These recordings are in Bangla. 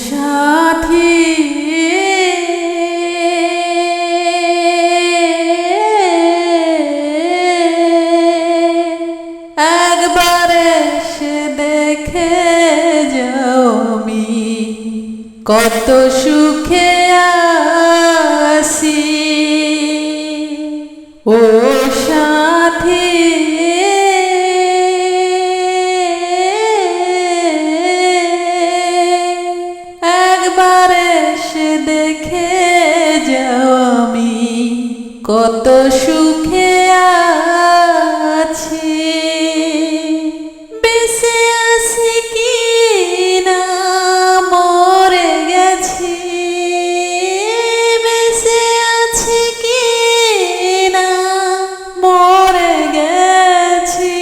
সাথী একবার এসে দেখে যাও আমি কত সুখে আছি। ও সাথী একবার এসে দেখে যাও আমি কত সুখে আছি। বেঁচে আছি কি না মরে গেছি, বেঁচে আছি কি না মরে গেছি,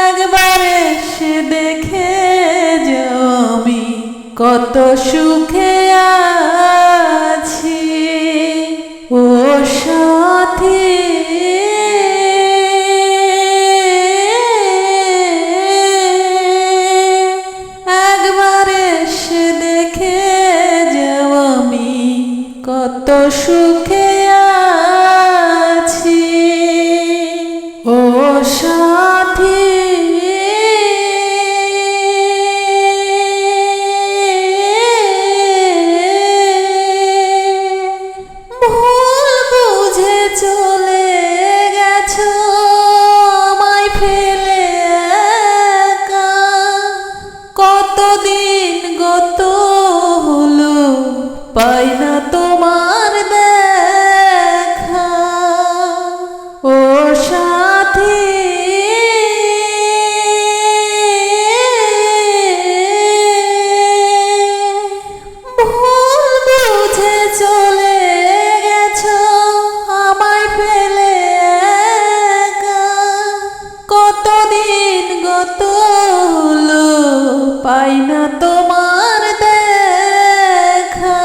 একবার এসে দেখে যাও আমি কত সুখে আছি। ও সাথী একবার এসে দেখে যাও আমি কত সুখে আছি। ও সাথী চলে গেছো আমায় ফেলে একা, কতদিন গত হলো পাই না তোমার দেখা। ও সাথী ভুল বুঝে চলে কতদিন গত হলো পাই না তোমার দেখা।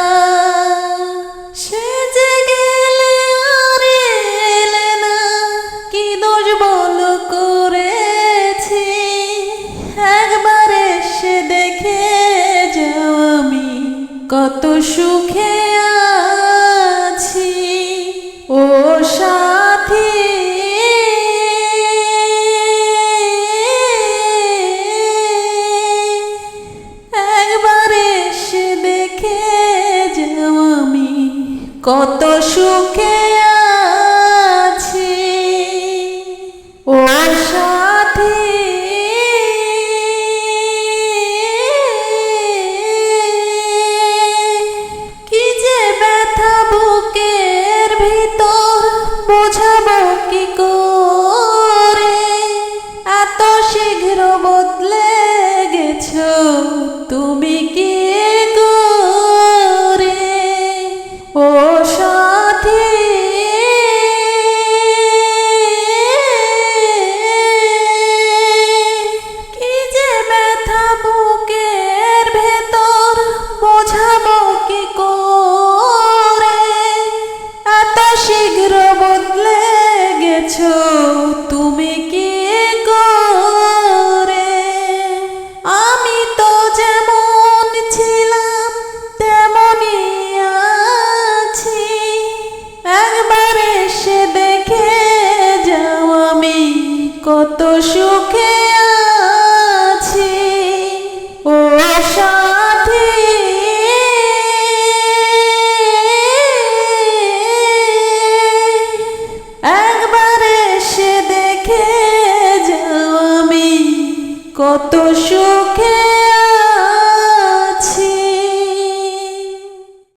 সে যে গেলে আর এলে না, কি দোষ বলো করেছি, একবার এসে দেখে যাও আমি কত সুখে আছি। ও সাথী কত সুখে আছি। ও সাথী কি যে ব্যথা বুকের ভিতর বোঝাবো কি করে, এত শীঘ্র বদলে গেছো তুমি কি করে। ও সাথী কি যে ব্যথা বুকের ভেতর বোঝাবো কি করে, এত শীঘ্র বদলে গেছো তুমি কি করে। আমি তো যেমন ছিলাম তেমনই আছি, একবার এসে দেখে যাও আমি কত সুখে আছি। ও সাথী একবার এসে দেখে যাও আমি কত সুখে